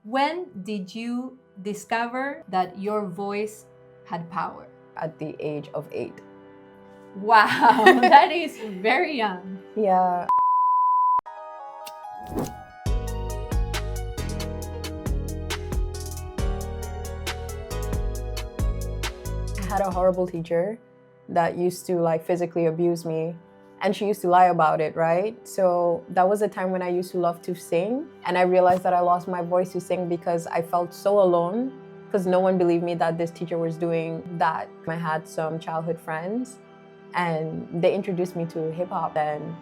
When did you discover that your voice had power? At the age of 8. Wow, that is very young. Yeah. I had a horrible teacher that used to physically abuse me, and she used to lie about it, right? So that was a time when I used to love to sing, and I realized that I lost my voice to sing because I felt so alone because no one believed me that this teacher was doing that. I had some childhood friends and they introduced me to hip hop, and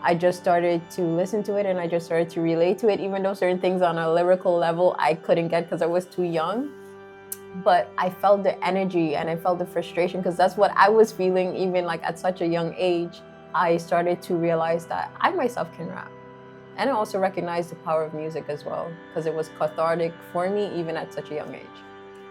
I just started to listen to it and I just started to relate to it, even though certain things on a lyrical level I couldn't get because I was too young. But I felt the energy and I felt the frustration because that's what I was feeling even at such a young age. I started to realize that I myself can rap. And I also recognized the power of music as well because it was cathartic for me even at such a young age.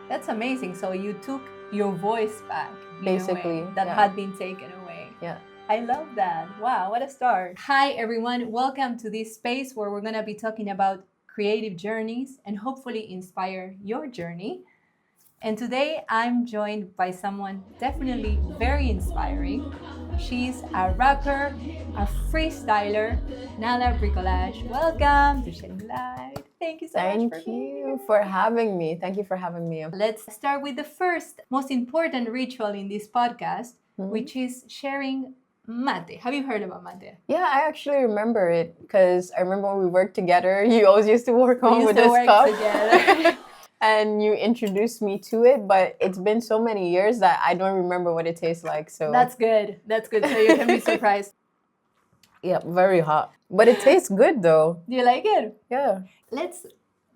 That's amazing. So you took your voice back, Basically, that yeah. had been taken away. Yeah. I love that. Wow, what a start. Hi, everyone. Welcome to this space where we're going to be talking about creative journeys and hopefully inspire your journey. And today I'm joined by someone definitely very inspiring. She's a rapper, a freestyler, Nahla Bricolage. Welcome to Shedding Light. Thank you so much for being here. For having me. Thank you for having me. Let's start with the first, most important ritual in this podcast, which is sharing mate. Have you heard about mate? Yeah, I actually remember it because I remember when we worked together, you always used to work home with this cup. Together. And you introduced me to it, but it's been so many years that I don't remember what it tastes like. So That's good. That's good. So you can be surprised. Yeah, very hot. But it tastes good though. Do you like it? Yeah. Let's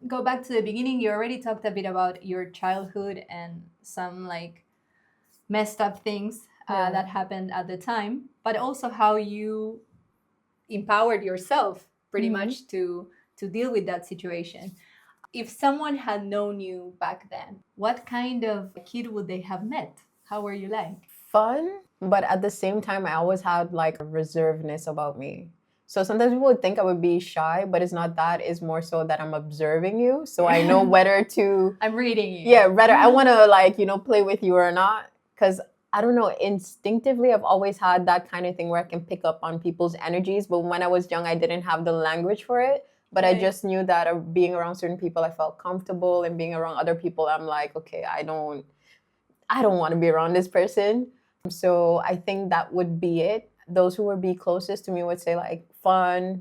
go back to the beginning. You already talked a bit about your childhood and some messed up things that happened at the time, but also how you empowered yourself pretty much to deal with that situation. If someone had known you back then, what kind of kid would they have met? How were you like? Fun, but at the same time, I always had a reservedness about me. So sometimes people would think I would be shy, but it's not that. It's more so that I'm observing you. So I know whether to... I'm reading you. Yeah, whether I want to, play with you or not. Because I don't know, instinctively, I've always had that kind of thing where I can pick up on people's energies. But when I was young, I didn't have the language for it. But I just knew that being around certain people, I felt comfortable. And being around other people, I'm like, okay, I don't want to be around this person. So I think that would be it. Those who would be closest to me would say fun,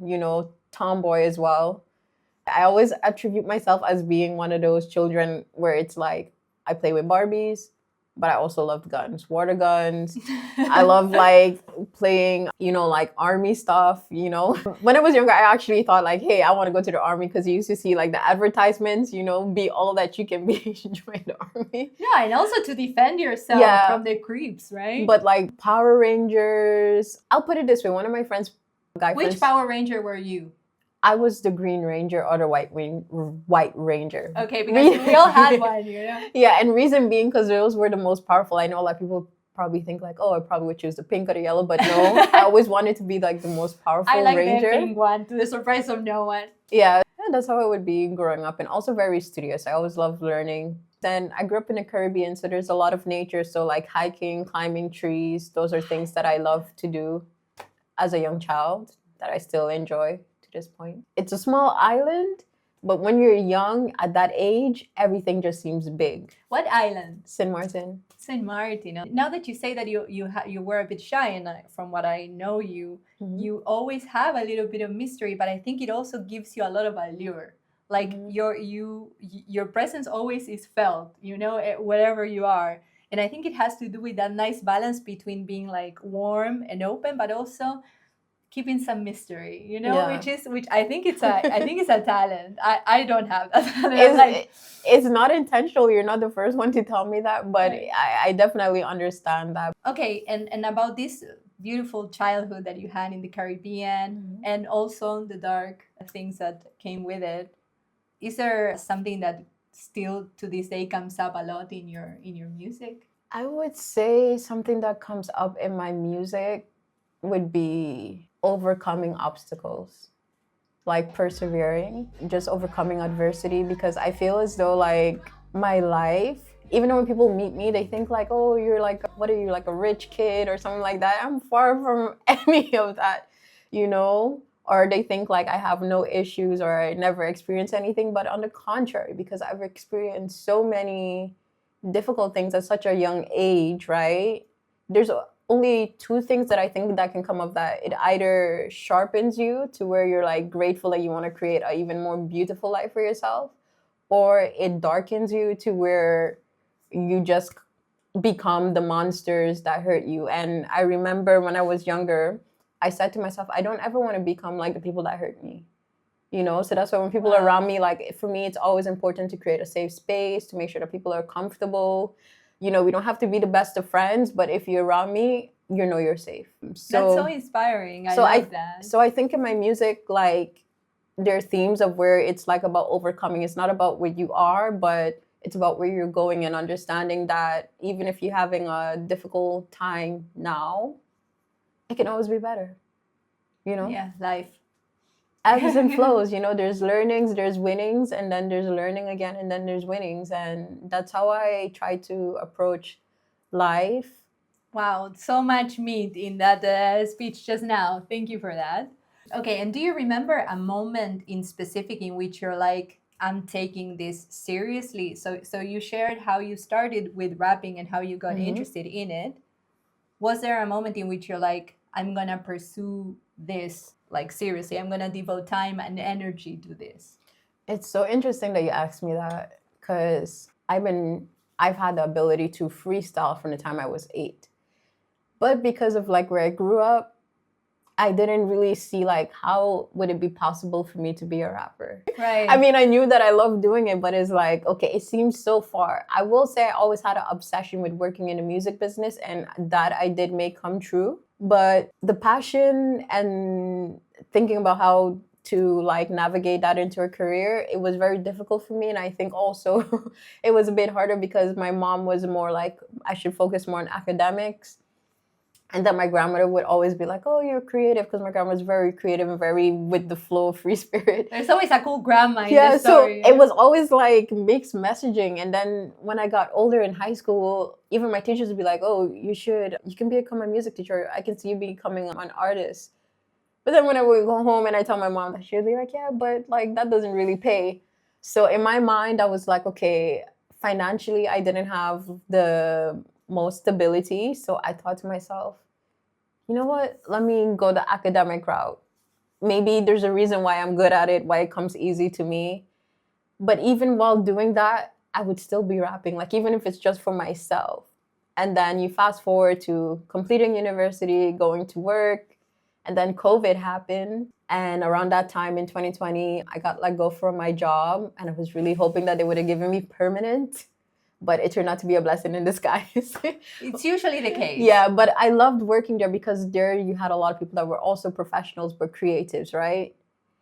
tomboy as well. I always attribute myself as being one of those children where it's I play with Barbies, but I also love guns, water guns. I love playing, army stuff, When I was younger, I actually thought hey, I want to go to the army because you used to see the advertisements, be all that you can be, join the army. Yeah, and also to defend yourself from the creeps, right? But Power Rangers, I'll put it this way. One of my friends, Which Power Ranger were you? I was the Green Ranger or the White Ranger. Okay, because we all had one, Yeah, and reason being because those were the most powerful. I know a lot of people probably think oh, I probably would choose the pink or the yellow, but no, I always wanted to be the most powerful ranger. The pink one, to the surprise of no one. Yeah, that's how it would be growing up, and also very studious. I always loved learning. Then I grew up in the Caribbean, so there's a lot of nature. So hiking, climbing trees, those are things that I love to do as a young child that I still enjoy to this point. It's a small island, but when you're young at that age, everything just seems big. What island? Saint Martin. Saint Martin. Now that you say that you were a bit shy, and from what I know you, you always have a little bit of mystery, but I think it also gives you a lot of allure. Your presence always is felt, wherever you are. And I think it has to do with that nice balance between being warm and open, but also keeping some mystery, which I think it's a talent. I don't have that talent. It's not intentional. You're not the first one to tell me that, but I definitely understand that. Okay, and about this beautiful childhood that you had in the Caribbean, and also the dark things that came with it, is there something that still to this day comes up a lot in your music? I would say something that comes up in my music would be overcoming obstacles. like persevering, just overcoming adversity, because I feel as though like my life, even though when people meet me, they think like, oh, you're like, what are you, like a rich kid or something like that? I'm far from any of that, you know? Or they think like I have no issues or I never experienced anything, but on the contrary, because I've experienced so many difficult things at such a young age, right? There's only two things that I think that can come of that. It either sharpens you to where you're like grateful that you want to create an even more beautiful life for yourself, or it darkens you to where you just become the monsters that hurt you. And I remember when I was younger, I said to myself, I don't ever want to become like the people that hurt me. You know, so that's why when people are around me, like for me, it's always important to create a safe space, to make sure that people are comfortable. You know, we don't have to be the best of friends, but if you're around me, you know you're safe. That's so inspiring. I love that. So I think in my music, like there are themes of where it's like about overcoming. It's not about where you are, but it's about where you're going, and understanding that even if you're having a difficult time now, it can always be better. You know? Yeah, life. Ebbs and flows, you know, there's learnings, there's winnings, and then there's learning again, and then there's winnings. And that's how I try to approach life. Wow, so much meat in that speech just now. Thank you for that. Okay, and do you remember a moment in specific in which you're like, I'm taking this seriously? So you shared how you started with rapping and how you got interested in it. Was there a moment in which you're like, I'm gonna pursue this like seriously? I'm gonna devote time and energy to this. It's so interesting that you asked me that, because I've had the ability to freestyle from the time I was 8. But because of like where I grew up, I didn't really see like how would it be possible for me to be a rapper. Right. I mean, I knew that I loved doing it, but it's like, okay, it seems so far. I will say I always had an obsession with working in the music business, and that I did make come true. But the passion and thinking about how to like navigate that into a career, it was very difficult for me. And I think also it was a bit harder because my mom was more like, I should focus more on academics. And then my grandmother would always be like, oh, you're creative, because my grandma was very creative and very with the flow, free spirit. There's always a cool grandma in the story. So it was always like mixed messaging. And then when I got older in high school, even my teachers would be like, oh, you can become a music teacher. I can see you becoming an artist. But then when I would go home and I tell my mom that, she would be like, yeah, but like that doesn't really pay. So in my mind, I was like, okay, financially, I didn't have the most stability. So I thought to myself, you know what? Let me go the academic route. Maybe there's a reason why I'm good at it, why it comes easy to me. But even while doing that, I would still be rapping, like even if it's just for myself. And then you fast forward to completing university, going to work, and then COVID happened. And around that time in 2020, I got let go from my job, and I was really hoping that they would have given me permanent. But it turned out to be a blessing in disguise. It's usually the case. Yeah, but I loved working there because there you had a lot of people that were also professionals but creatives, right?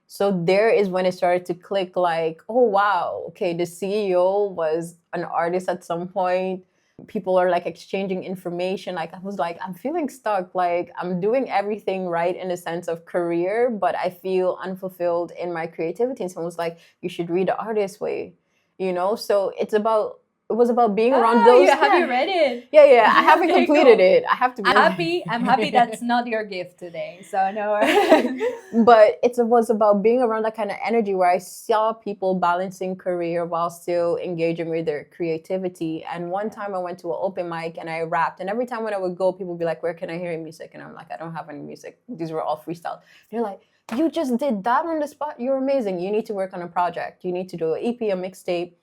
So there is when it started to click like, oh, wow, okay, the CEO was an artist at some point. People are like exchanging information. Like I was like, I'm feeling stuck. Like I'm doing everything right in the sense of career, but I feel unfulfilled in my creativity. And someone was like, you should read The Artist Way, you know? So it was about being around those. Have you read it? Yeah. I haven't completed it. I have to. I'm happy that's not your gift today. So no worries. But it was about being around that kind of energy where I saw people balancing career while still engaging with their creativity. And one time I went to an open mic and I rapped. And every time when I would go, people would be like, "Where can I hear your music?" And I'm like, "I don't have any music. These were all freestyle." They're like, "You just did that on the spot. You're amazing. You need to work on a project. You need to do an EP, a mixtape."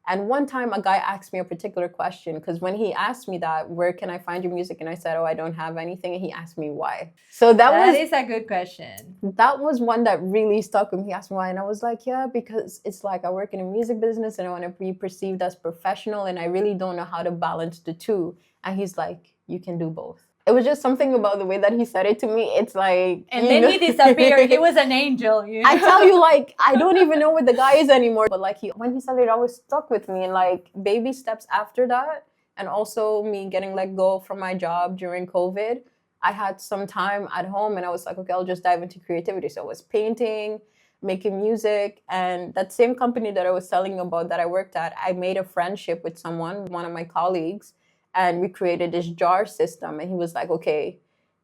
And one time a guy asked me a particular question, because when he asked me that, where can I find your music? And I said, oh, I don't have anything. And he asked me why. So that is a good question. That was one that really stuck with me. He asked me why. And I was like, yeah, because it's like I work in a music business and I want to be perceived as professional. And I really don't know how to balance the two. And he's like, you can do both. It was just something about the way that he said it to me. It's like... And then he disappeared. He was an angel. You know? I tell you, like, I don't even know where the guy is anymore. But like, when he said it, always stuck with me. And like, baby steps after that. And also me getting let go from my job during COVID. I had some time at home and I was like, okay, I'll just dive into creativity. So I was painting. making music. And that same company that I was telling you about that I worked at, I made a friendship with someone, one of my colleagues, and we created this jar system. And he was like, okay,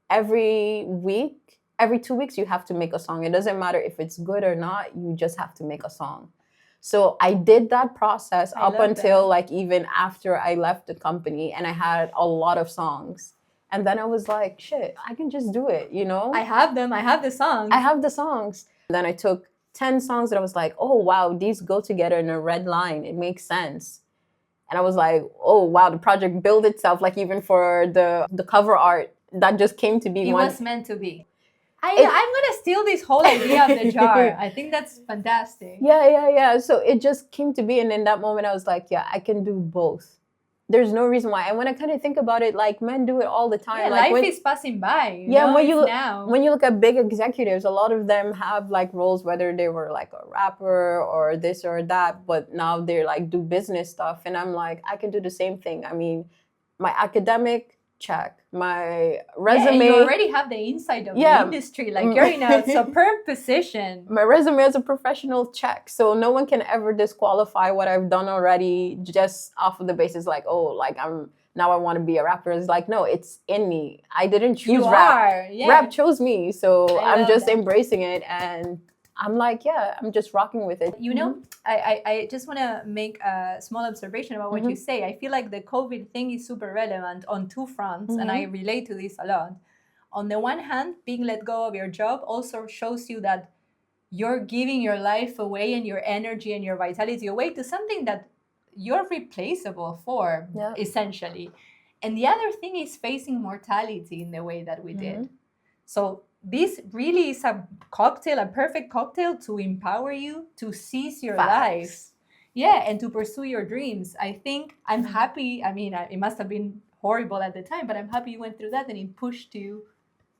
every week, every 2 weeks, you have to make a song. It doesn't matter if it's good or not, you just have to make a song. So I did that process I up love until that. like even after I left the company, and I had a lot of songs. And then I was like, shit, I can just do it, you know? I have them. I have the songs. I have the songs. Then I took 10 songs that I was like, oh, wow, these go together in a red line. It makes sense. And I was like, oh, wow, the project built itself. Like even for the cover art, that just came to be It one. was meant to be. I'm gonna steal this whole idea of the jar. I think that's fantastic. Yeah. So it just came to be. And in that moment, I was like, yeah, I can do both. There's no reason why. And when I kind of think about it, like men do it all the time. Yeah, like life is passing by. When you look at big executives, a lot of them have like roles, whether they were like a rapper or this or that, but now they're like do business stuff. And I'm like, I can do the same thing. I mean, my academic, check. My resume. And you already have the insight of the industry. Like you're in a superb position. My resume as a professional, check. So no one can ever disqualify what I've done already just off of the basis like, oh, like now I want to be a rapper. It's like, no, it's in me. I didn't choose rap. Yeah. Rap chose me. So I'm just that. embracing it. And I'm like, yeah, I'm just rocking with it. You know, I just want to make a small observation about what you say. I feel like the COVID thing is super relevant on two fronts, and I relate to this a lot. On the one hand, being let go of your job also shows you that you're giving your life away and your energy and your vitality away to something that you're replaceable for, essentially. And the other thing is facing mortality in the way that we did. So this really is a cocktail, a perfect cocktail to empower you to seize your life. Yeah, and to pursue your dreams. I think I'm happy. I mean, it must have been horrible at the time, but I'm happy you went through that and it pushed you.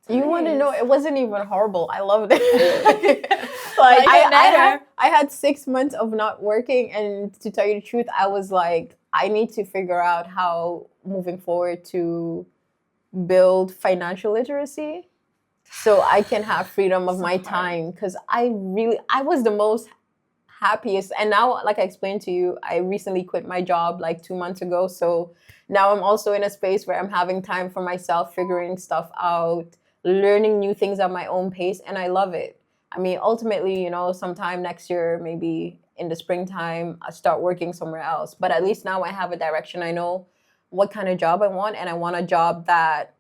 You want to know, it wasn't even horrible. I loved it. Like I had 6 months of not working, and to tell you the truth, I was like, I need to figure out how moving forward to build financial literacy so I can have freedom of my time, because I was the most happiest. And now, like I explained to you, I recently quit my job like 2 months ago. So now I'm also in a space where I'm having time for myself, figuring stuff out, learning new things at my own pace, and I love it. I mean, ultimately, you know, sometime next year, maybe in the springtime, I'll start working somewhere else. But at least now I have a direction. I know what kind of job I want, and I want a job that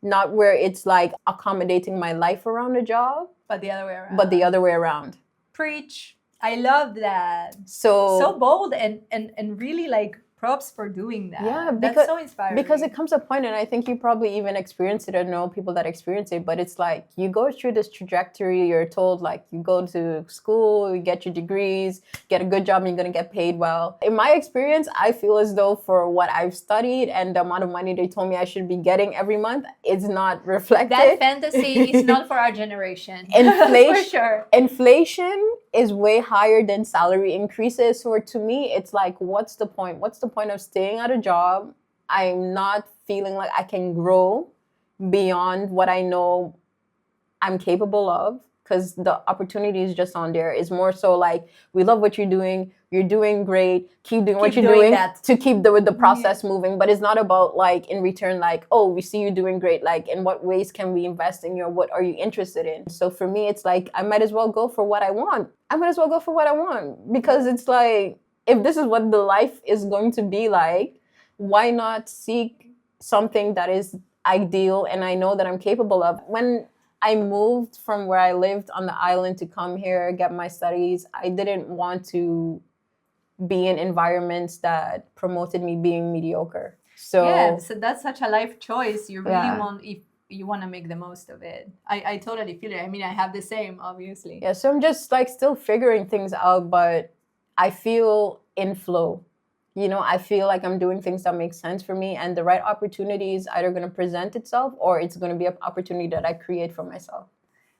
not where it's like accommodating my life around the job, but the other way around. Preach. I love that. So bold and really like props for doing that. Yeah, that's so inspiring. Because it comes a point, and I think you probably even experience it or know people that experience it, but it's like you go through this trajectory, you're told like you go to school, you get your degrees, get a good job, and you're going to get paid well. In my experience, I feel as though for what I've studied and the amount of money they told me I should be getting every month, it's not reflected. That fantasy is not for our generation. Inflation, for sure. Inflation is way higher than salary increases. So to me, it's like, what's the point? What's the point of staying at a job? I'm not feeling like I can grow beyond what I know I'm capable of, because the opportunity is just on there. It's more so like, we love what you're doing great, keep doing what you're doing to keep the process moving. But it's not about like in return, like, oh, we see you doing great, like in what ways can we invest in you, or what are you interested in? So for me, it's like, I might as well go for what I want. Because it's like, if this is what the life is going to be like, why not seek something that is ideal and I know that I'm capable of? When I moved from where I lived on the island to come here, get my studies, I didn't want to be in environments that promoted me being mediocre. So that's such a life choice. You really want, if you want to make the most of it. I totally feel it. I mean, I have the same, obviously. Yeah, so I'm just like still figuring things out, but I feel in flow. You know, I feel like I'm doing things that make sense for me, and the right opportunity is either going to present itself or it's going to be an opportunity that I create for myself.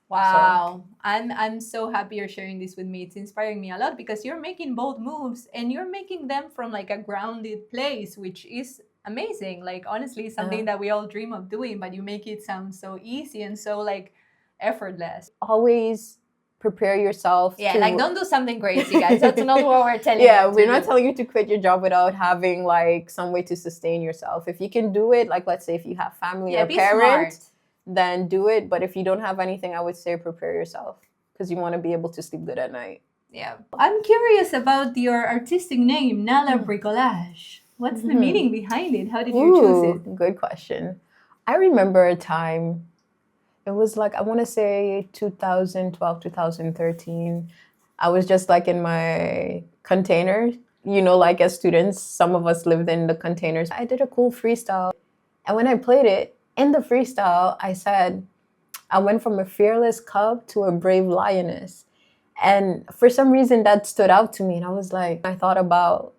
Wow. So. I'm so happy you're sharing this with me. It's inspiring me a lot because you're making bold moves and you're making them from like a grounded place, which is amazing. Like, honestly, something that we all dream of doing, but you make it sound so easy and so like effortless. Always prepare yourself. Yeah, to, like don't do something crazy, guys. That's not what we're telling you. Yeah, we're not do. telling you to quit your job without having like some way to sustain yourself. If you can do it, like let's say if you have family or be parent, smart. then do it. But if you don't have anything, I would say prepare yourself because you want to be able to sleep good at night. Yeah. I'm curious about your artistic name, Nahla Bricolage. What's the meaning behind it? How did you choose it? Good question. I remember a time, it was like, I want to say 2012, 2013. I was just like in my container. You know, like as students, some of us lived in the containers. I did a cool freestyle. And when I played it, in the freestyle, I said, I went from a fearless cub to a brave lioness. And for some reason that stood out to me. And I was like, I thought about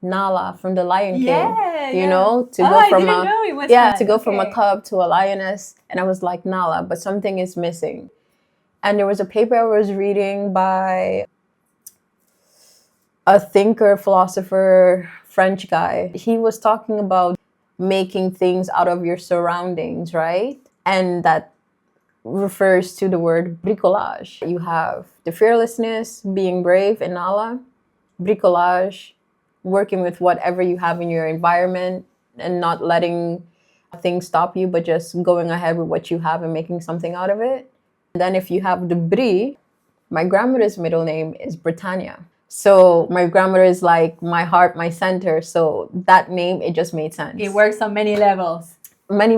Nala from the Lion King, you know, to go from to go from a cub to a lioness. And I was like, Nala, but something is missing. And there was a paper I was reading by a thinker, philosopher, French guy. He was talking about making things out of your surroundings, right? And that refers to the word bricolage. You have the fearlessness, being brave in Nala, bricolage, working with whatever you have in your environment and not letting things stop you, but just going ahead with what you have and making something out of it. And then if you have the Brie, my grandmother's middle name is Britannia. So my grandmother is like my heart, my center. So that name, it just made sense. It works on many levels. Many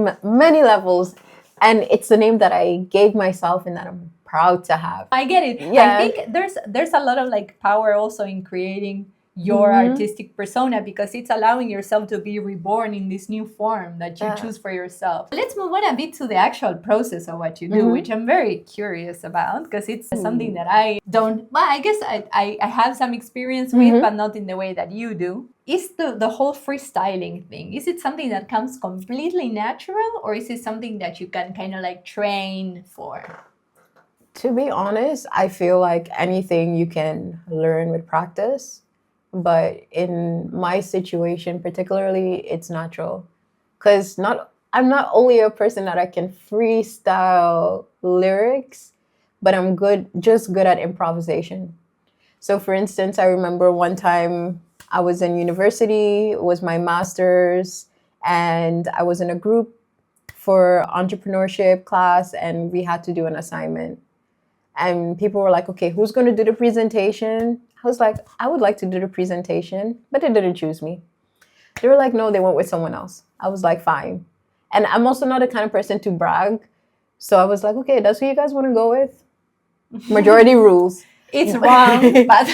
levels. And it's the name that I gave myself and that I'm proud to have. I get it. Yeah. I think there's a lot of like power also in creating your artistic persona because it's allowing yourself to be reborn in this new form that you choose for yourself. Let's move on a bit to the actual process of what you do, which I'm very curious about because it's something that I don't, well, I guess I have some experience with, but not in the way that you do. Is the whole freestyling thing, is it something that comes completely natural or is it something that you can kind of like train for? To be honest, I feel like anything you can learn with practice. But in my situation particularly, it's natural. Because I'm not only a person that I can freestyle lyrics, but I'm just good at improvisation. So for instance, I remember one time I was in university, it was my master's, and I was in a group for entrepreneurship class, and we had to do an assignment. And people were like, okay, who's going to do the presentation? I was like, I would like to do the presentation, but they didn't choose me. They were like, no, they went with someone else. I was like, fine. And I'm also not the kind of person to brag. So I was like, okay, that's who you guys want to go with? Majority rules. It's wrong, but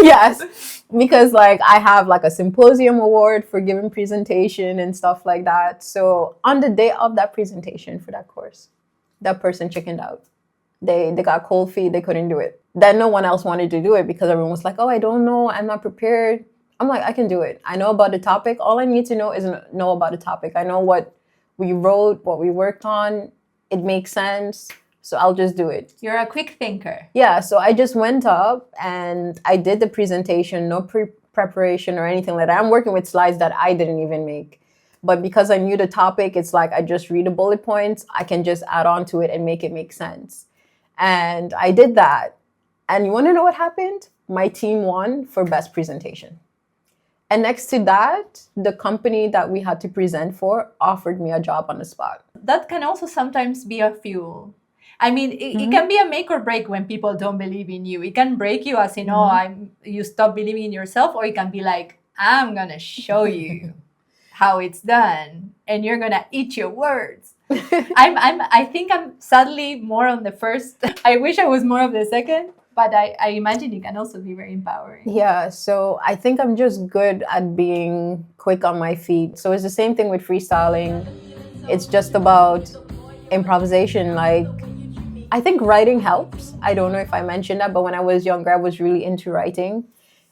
yes, because like I have like a symposium award for giving presentation and stuff like that. So on the day of that presentation for that course, that person chickened out. They got cold feet. They couldn't do it. Then no one else wanted to do it because everyone was like, oh, I don't know. I'm not prepared. I'm like, I can do it. I know about the topic. All I need to know is know about the topic. I know what we wrote, what we worked on. It makes sense. So I'll just do it. You're a quick thinker. Yeah. So I just went up and I did the presentation. No preparation or anything like that. I'm working with slides that I didn't even make. But because I knew the topic, it's like I just read the bullet points. I can just add on to it and make it make sense. And I did that. And you want to know what happened? My team won for best presentation. And next to that, the company that we had to present for offered me a job on the spot. That can also sometimes be a fuel. I mean, it can be a make or break when people don't believe in you. It can break you as in, you stop believing in yourself, or it can be like, I'm going to show you how it's done and you're going to eat your words. I think I'm sadly more on the first. I wish I was more of the second, but I imagine it can also be very empowering. Yeah, so I think I'm just good at being quick on my feet. So it's the same thing with freestyling. It's just about improvisation. Like, I think writing helps. I don't know if I mentioned that, but when I was younger, I was really into writing.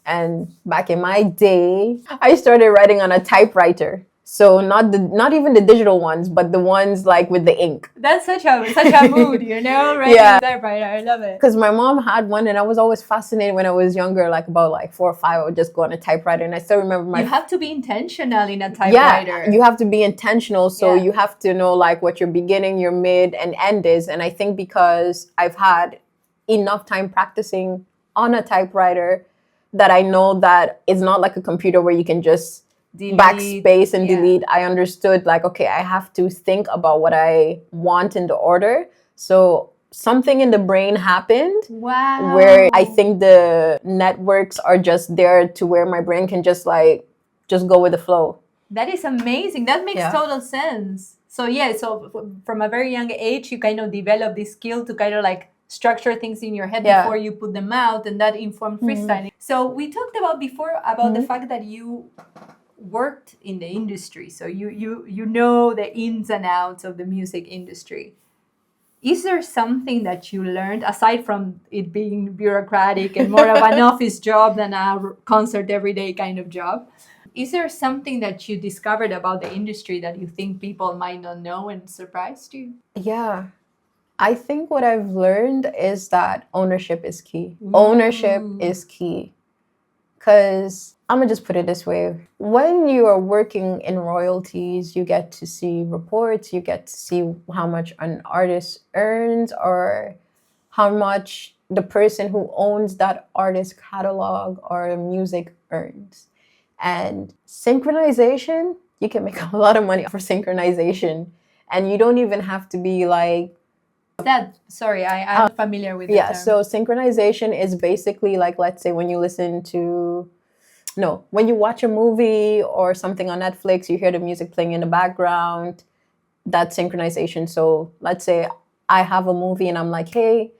And back in my day, I started writing on a typewriter. So not even the digital ones, but the ones like with the ink. That's such a mood, you know, right? Yeah. Typewriter, I love it. Because my mom had one, and I was always fascinated when I was younger, like about like 4 or 5, I would just go on a typewriter. And I still remember You have to be intentional in a typewriter. Yeah, you have to be intentional. So you have to know like what your beginning, your mid, and end is. And I think because I've had enough time practicing on a typewriter that I know that it's not like a computer where you can just backspace and delete. I understood like, okay, I have to think about what I want in the order. So something in the brain happened. Wow. Where I think the networks are just there to where my brain can just go with the flow. That is amazing. That makes total sense. So yeah, so from a very young age, you kind of develop this skill to kind of like structure things in your head before you put them out, and that informed freestyling. So we talked about before about the fact that you worked in the industry, so you know the ins and outs of the music industry. Is there something that you learned, aside from it being bureaucratic and more of an office job than a concert everyday kind of job? Is there something that you discovered about the industry that you think people might not know and surprised you? Yeah. I think what I've learned is that ownership is key. Ownership is key. Because I'm going to just put it this way. When you are working in royalties, you get to see reports, you get to see how much an artist earns or how much the person who owns that artist catalog or music earns. And synchronization, you can make a lot of money for synchronization. And you don't even have to be like, I'm familiar with that term. So synchronization is basically like, let's say when you when you watch a movie or something on Netflix, you hear the music playing in the background, that's synchronization. So let's say I have a movie and I'm like, hey,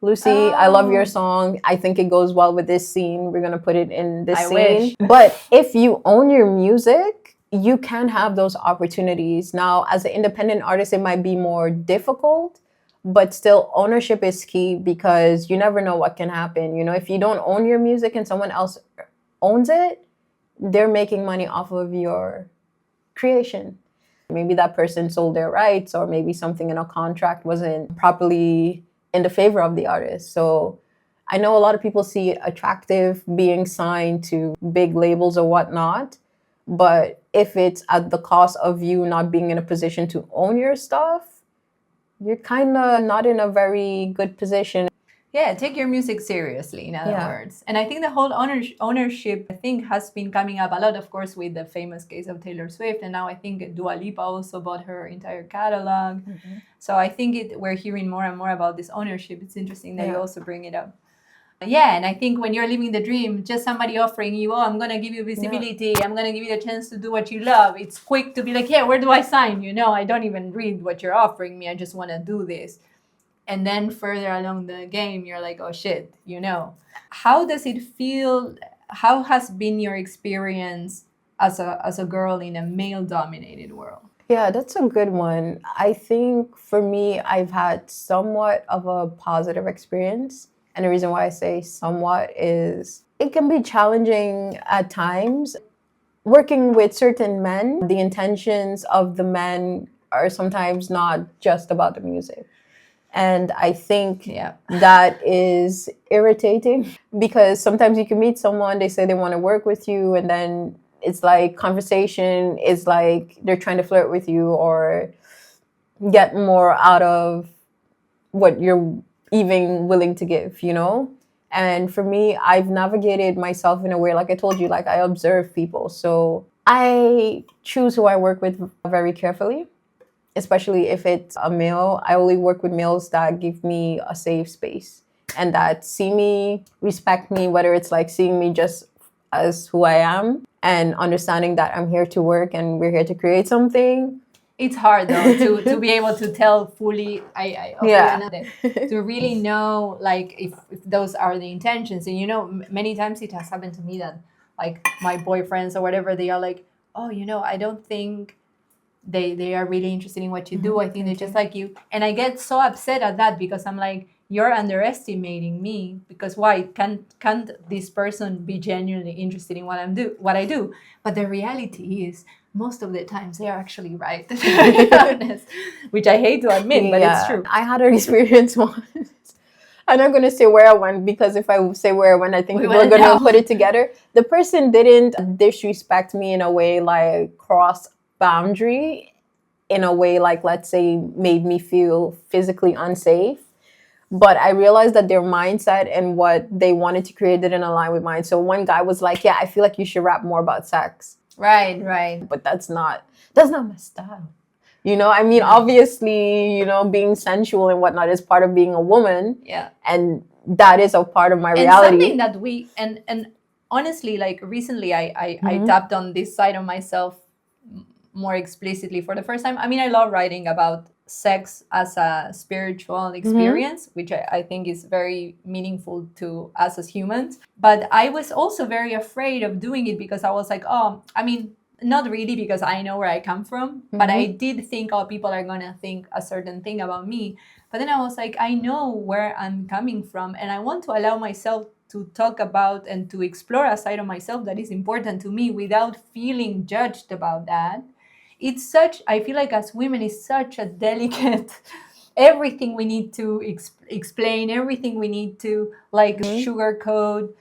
Lucy, I love your song. I think it goes well with this scene. We're going to put it in this scene. Wish. But if you own your music, you can have those opportunities. Now, as an independent artist, it might be more difficult. But still, ownership is key because you never know what can happen. You know, if you don't own your music and someone else owns it, they're making money off of your creation. Maybe that person sold their rights, or maybe something in a contract wasn't properly in the favor of the artist. So I know a lot of people see it attractive being signed to big labels or whatnot. But if it's at the cost of you not being in a position to own your stuff, you're kind of not in a very good position. Yeah, take your music seriously, in other words. And I think the whole ownership thing has been coming up a lot, of course, with the famous case of Taylor Swift. And now I think Dua Lipa also bought her entire catalog. So I think we're hearing more and more about this ownership. It's interesting that you also bring it up. Yeah, and I think when you're living the dream, just somebody offering you, I'm going to give you visibility, I'm going to give you the chance to do what you love. It's quick to be like, yeah, where do I sign? You know, I don't even read what you're offering me. I just want to do this. And then further along the game, you're like, oh shit, you know. How does it feel? How has been your experience as a girl in a male-dominated world? Yeah, that's a good one. I think for me, I've had somewhat of a positive experience. And the reason why I say somewhat is it can be challenging at times. Working with certain men, the intentions of the men are sometimes not just about the music. And I think that is irritating because sometimes you can meet someone, they say they want to work with you, and then it's like conversation is like they're trying to flirt with you or get more out of what you're even willing to give, you know? And for me, I've navigated myself in a way, like I told you, like I observe people. So I choose who I work with very carefully, especially if it's a male. I only work with males that give me a safe space and that see me, respect me, whether it's like seeing me just as who I am and understanding that I'm here to work and we're here to create something. It's hard though to be able to tell fully. To really know like if those are the intentions. And you know, many times it has happened to me that like my boyfriends or whatever, they are like, oh, you know, I don't think they are really interested in what you do. I think they just like you. And I get so upset at that because I'm like, you're underestimating me, because why can't this person be genuinely interested in what I do? But the reality is most of the times they are actually right, to be honest, which I hate to admit, but it's true. I had an experience once. I'm not going to say where I went because if I say where I went, I think people are going to put it together. The person didn't disrespect me in a way like cross boundary, in a way like, let's say, made me feel physically unsafe. But I realized that their mindset and what they wanted to create didn't align with mine. So one guy was like, yeah, I feel like you should rap more about sex. Right, right. But that's not my style. You know, I mean, Yeah. obviously, you know, being sensual and whatnot is part of being a woman. Yeah. And that is a part of my And reality. something that we and honestly, like recently I tapped on this side of myself more explicitly for the first time. I mean, I love writing about sex as a spiritual experience, which I think is very meaningful to us as humans. But I was also very afraid of doing it because I was like, oh, I mean, not really because I know where I come from, but I did think, oh, people are going to think a certain thing about me. But then I was like, I know where I'm coming from, and I want to allow myself to talk about and to explore a side of myself that is important to me without feeling judged about that. It's such, I feel like as women, it's such a delicate, everything we need to explain, everything we need to like sugarcoat.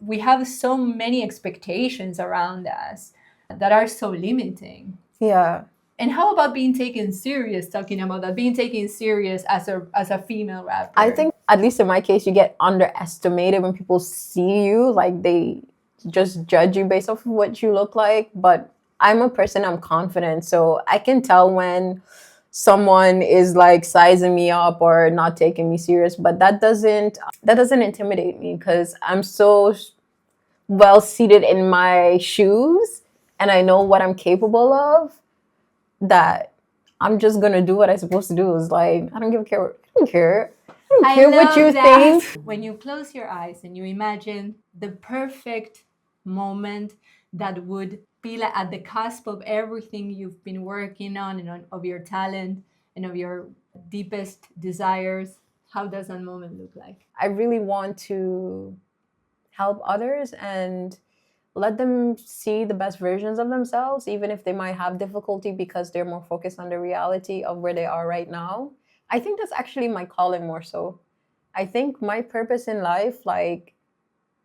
We have so many expectations around us that are so limiting. Yeah. And how about being taken serious, talking about that, being taken serious as a female rapper? I think, at least in my case, you get underestimated when people see you. Like, they just judge you based off of what you look like. But I'm a person, I'm confident. So I can tell when someone is like sizing me up or not taking me serious. But that doesn't intimidate me because I'm so well seated in my shoes and I know what I'm capable of, that I'm just gonna do what I'm supposed to do. Is like, I don't care. I don't care what you think. When you close your eyes and you imagine the perfect moment that would be at the cusp of everything you've been working on and of your talent and of your deepest desires, how does that moment look like? I really want to help others and let them see the best versions of themselves, even if they might have difficulty because they're more focused on the reality of where they are right now. I think that's actually my calling more so. I think my purpose in life, like,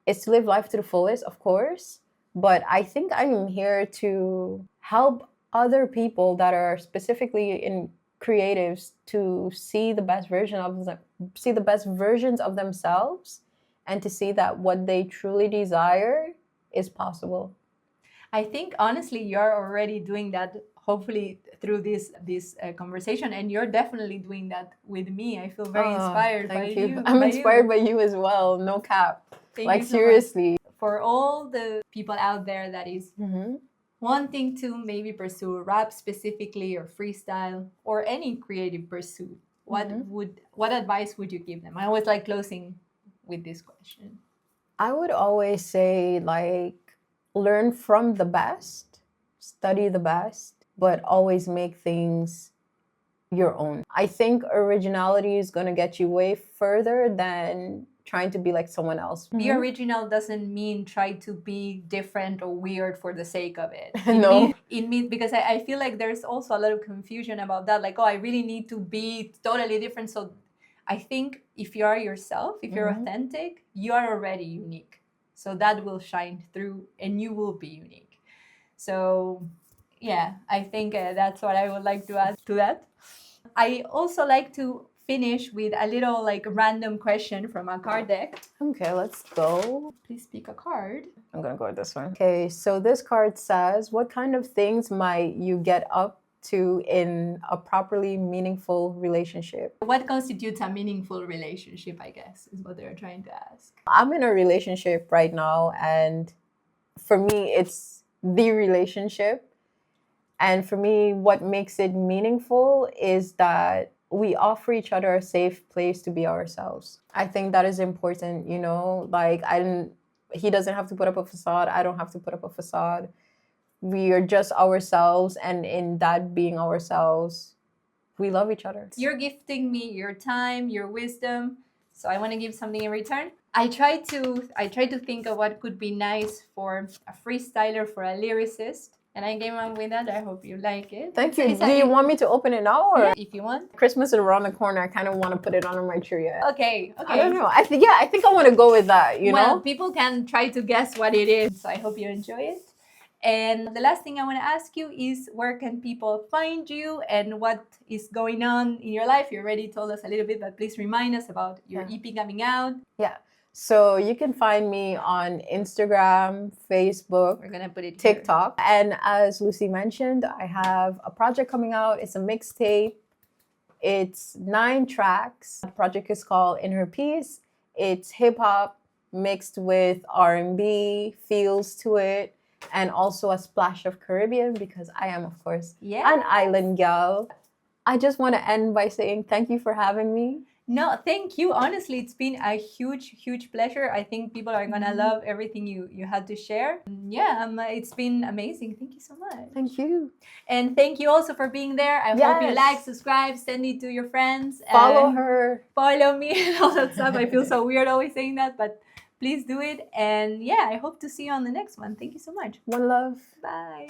is to live life to the fullest, of course. But I think I'm here to help other people that are specifically in creatives to see the best version of them, see the best versions of themselves, and to see that what they truly desire is possible. I think honestly you're already doing that, hopefully through this conversation, and you're definitely doing that with me. I feel very inspired by you. I'm inspired by you as well, no cap. Like, seriously. For all the people out there that is wanting to maybe pursue rap specifically or freestyle or any creative pursuit, what advice would you give them? I always like closing with this question. I would always say, like, learn from the best, study the best, but always make things your own. I think originality is going to get you way further than trying to be like someone else. Be original doesn't mean try to be different or weird for the sake of it. It means because I feel like there's also a lot of confusion about that. Like, oh, I really need to be totally different. So I think if you are yourself, if you're authentic, you are already unique. So that will shine through and you will be unique. So yeah, I think that's what I would like to add to that. I also like to finish with a little like random question from a card deck. Okay, let's go. Please pick a card. I'm gonna go with this one. Okay, so this card says, what kind of things might you get up to in a properly meaningful relationship? What constitutes a meaningful relationship, I guess, is what they're trying to ask. I'm in a relationship right now, and for me, it's the relationship. And for me, what makes it meaningful is that we offer each other a safe place to be ourselves. I think that is important, you know, like he doesn't have to put up a facade. I don't have to put up a facade. We are just ourselves. And in that being ourselves, we love each other. You're gifting me your time, your wisdom. So I want to give something in return. I try to think of what could be nice for a freestyler, for a lyricist. And I came up with that. I hope you like it. Thank you. Do you want me to open it now? Or? Yeah, if you want. Christmas is around the corner. I kind of want to put it under my tree. Okay. I don't know. I think I want to go with that, you know? People can try to guess what it is. So I hope you enjoy it. And the last thing I want to ask you is, where can people find you and what is going on in your life? You already told us a little bit, but please remind us about your EP coming out. Yeah. So you can find me on Instagram, Facebook, We're gonna put it TikTok. And as Lucy mentioned, I have a project coming out. It's a mixtape. It's 9 tracks. The project is called In Her Piece. It's hip hop mixed with R&B feels to it, and also a splash of Caribbean, because I am, of course, an island gal. I just want to end by saying thank you for having me. No, thank you. Honestly, it's been a huge pleasure. I think people are gonna love everything you had to share. Yeah, it's been amazing. Thank you so much. Thank you. And thank you also for being there. I hope you like, subscribe, send it to your friends. Follow her. Follow me and all that stuff. I feel so weird always saying that, but please do it. And yeah, I hope to see you on the next one. Thank you so much. One love. Bye.